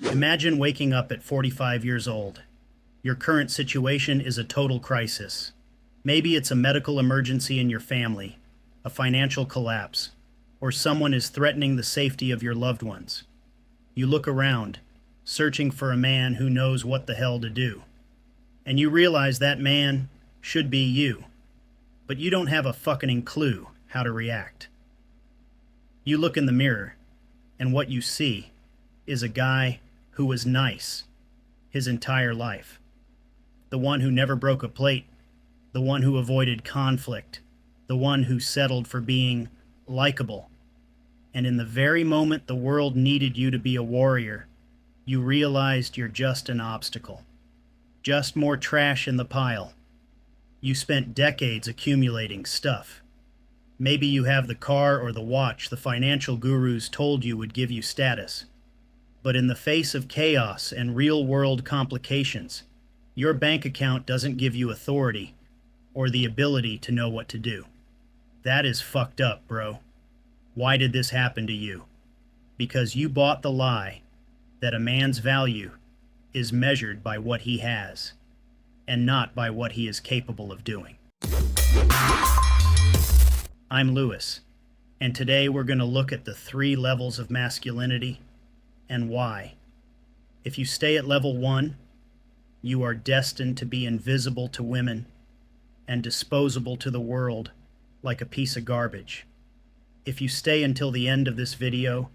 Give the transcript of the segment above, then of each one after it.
Imagine waking up at 45 years old. Your current situation is a total crisis. Maybe it's a medical emergency in your family, a financial collapse, or someone is threatening the safety of your loved ones. You look around, searching for a man who knows what the hell to do. And you realize that man should be you, but you don't have a fucking clue how to react. You look in the mirror, and what you see is a guy who was nice his entire life. The one who never broke a plate, the one who avoided conflict, the one who settled for being likable. And in the very moment the world needed you to be a warrior, you realized you're just an obstacle. Just more trash in the pile. You spent decades accumulating stuff. Maybe you have the car or the watch the financial gurus told you would give you status. But in the face of chaos and real-world complications, your bank account doesn't give you authority or the ability to know what to do. That is fucked up, bro. Why did this happen to you? Because you bought the lie that a man's value is measured by what he has, and not by what he is capable of doing. I'm Lewis, and today we're going to look at the 3 levels of masculinity and why. If you stay at level 1, you are destined to be invisible to women and disposable to the world like a piece of garbage. If you stay until the end of this video,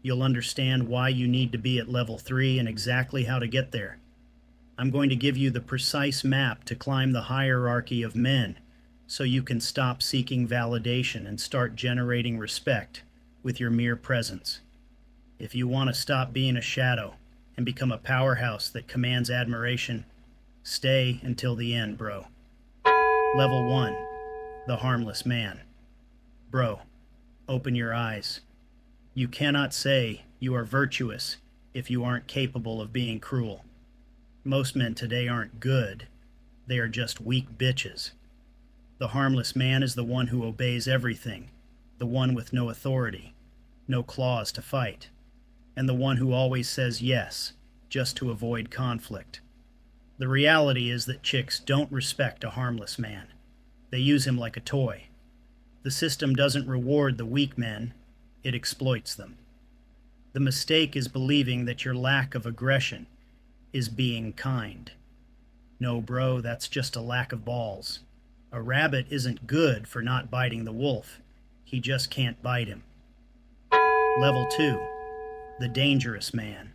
you'll understand why you need to be at level 3 and exactly how to get there. I'm going to give you the precise map to climb the hierarchy of men so you can stop seeking validation and start generating respect with your mere presence. If you want to stop being a shadow and become a powerhouse that commands admiration, stay until the end, bro. Level 1, the Harmless Man. Bro, open your eyes. You cannot say you are virtuous if you aren't capable of being cruel. Most men today aren't good, they are just weak bitches. The Harmless Man is the one who obeys everything, the one with no authority, no claws to fight, and the one who always says yes, just to avoid conflict. The reality is that chicks don't respect a harmless man. They use him like a toy. The system doesn't reward the weak men, it exploits them. The mistake is believing that your lack of aggression is being kind. No, bro, that's just a lack of balls. A rabbit isn't good for not biting the wolf. He just can't bite him. Level 2. The Dangerous Man.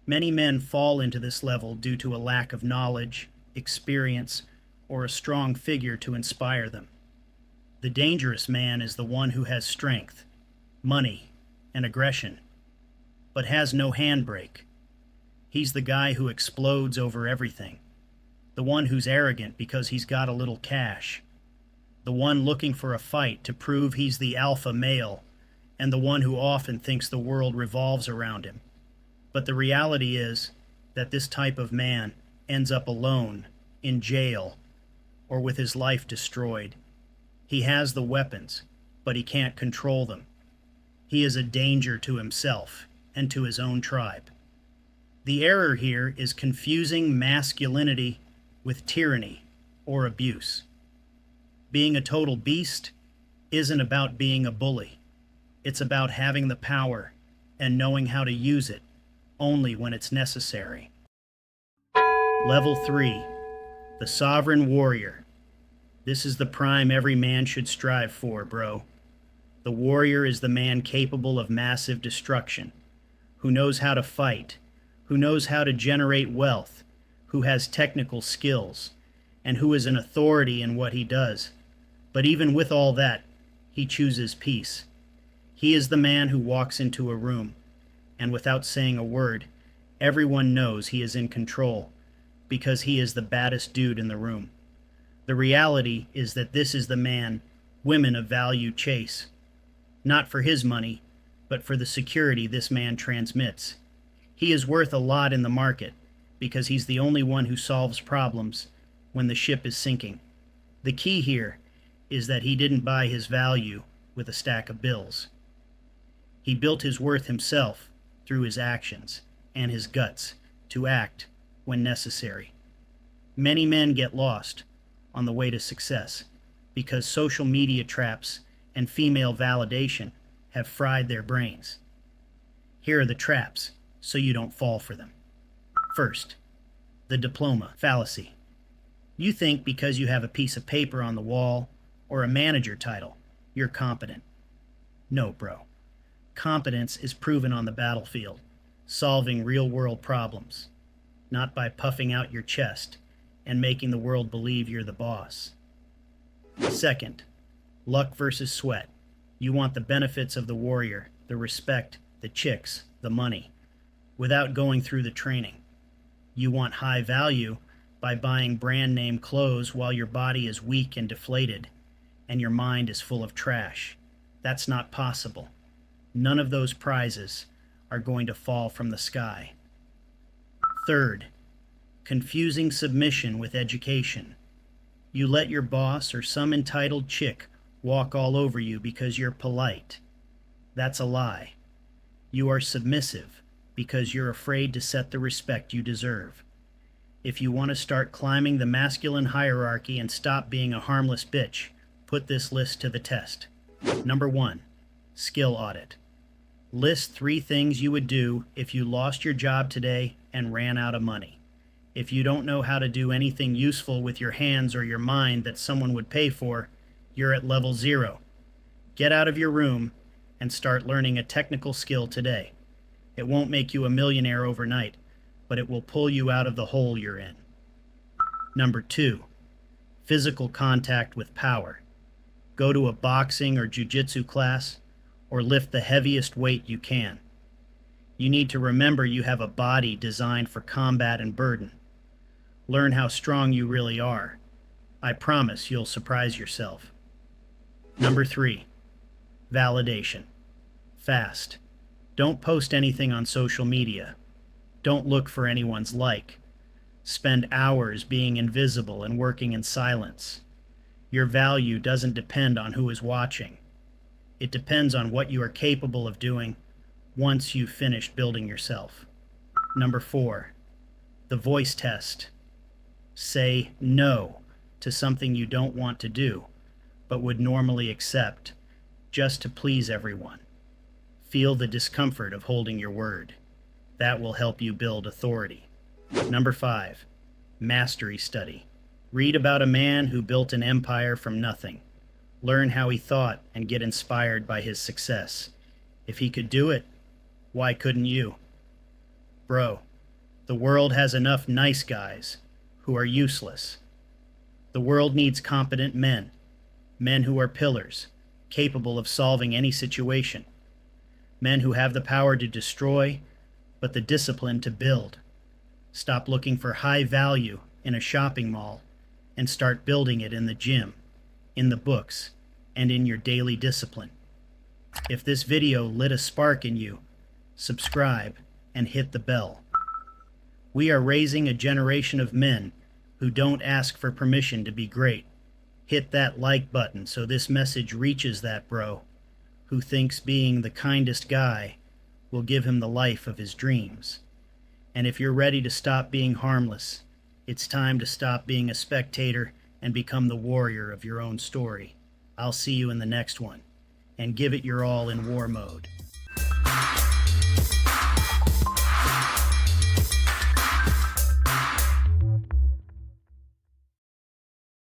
Many men fall into this level due to a lack of knowledge, experience, or a strong figure to inspire them. The Dangerous Man is the one who has strength, money, and aggression, but has no handbrake. He's the guy who explodes over everything. The one who's arrogant because he's got a little cash. The one looking for a fight to prove he's the alpha male, and the one who often thinks the world revolves around him. But the reality is that this type of man ends up alone, in jail, or with his life destroyed. He has the weapons, but he can't control them. He is a danger to himself and to his own tribe. The error here is confusing masculinity with tyranny or abuse. Being a total beast isn't about being a bully. It's about having the power and knowing how to use it only when it's necessary. Level 3, the Sovereign Warrior. This is the prime every man should strive for, bro. The warrior is the man capable of massive destruction, who knows how to fight, who knows how to generate wealth, who has technical skills, and who is an authority in what he does. But even with all that, he chooses peace. He is the man who walks into a room, and without saying a word, everyone knows he is in control, because he is the baddest dude in the room. The reality is that this is the man women of value chase, not for his money, but for the security this man transmits. He is worth a lot in the market, because he's the only one who solves problems when the ship is sinking. The key here is that he didn't buy his value with a stack of bills. He built his worth himself through his actions, and his guts to act when necessary. Many men get lost on the way to success because social media traps and female validation have fried their brains. Here are the traps so you don't fall for them. First, the diploma fallacy. You think because you have a piece of paper on the wall or a manager title, you're competent. No, bro. Competence is proven on the battlefield, solving real-world problems, not by puffing out your chest and making the world believe you're the boss. Second, luck versus sweat. You want the benefits of the warrior, the respect, the chicks, the money, without going through the training. You want high value by buying brand name clothes while your body is weak and deflated and your mind is full of trash. That's not possible. None of those prizes are going to fall from the sky. Third, confusing submission with education. You let your boss or some entitled chick walk all over you because you're polite. That's a lie. You are submissive because you're afraid to set the respect you deserve. If you want to start climbing the masculine hierarchy and stop being a harmless bitch, put this list to the test. Number 1, skill audit. List 3 things you would do if you lost your job today and ran out of money. If you don't know how to do anything useful with your hands or your mind that someone would pay for, you're at level 0. Get out of your room and start learning a technical skill today. It won't make you a millionaire overnight, but it will pull you out of the hole you're in. Number 2, physical contact with power. Go to a boxing or jiu-jitsu class or lift the heaviest weight you can. You need to remember you have a body designed for combat and burden. Learn how strong you really are. I promise you'll surprise yourself. Number 3, validation. Fast. Don't post anything on social media. Don't look for anyone's like. Spend hours being invisible and working in silence. Your value doesn't depend on who is watching. It depends on what you are capable of doing once you've finished building yourself. Number 4, the voice test. Say no to something you don't want to do, but would normally accept, just to please everyone. Feel the discomfort of holding your word. That will help you build authority. Number 5, mastery study. Read about a man who built an empire from nothing. Learn how he thought and get inspired by his success. If he could do it, why couldn't you? Bro, the world has enough nice guys who are useless. The world needs competent men, men who are pillars, capable of solving any situation, men who have the power to destroy, but the discipline to build. Stop looking for high value in a shopping mall and start building it in the gym, in the books, and in your daily discipline. If this video lit a spark in you, subscribe and hit the bell. We are raising a generation of men who don't ask for permission to be great. Hit that like button so this message reaches that bro who thinks being the kindest guy will give him the life of his dreams. And if you're ready to stop being harmless, it's time to stop being a spectator and become the warrior of your own story. I'll see you in the next one, and give it your all in war mode.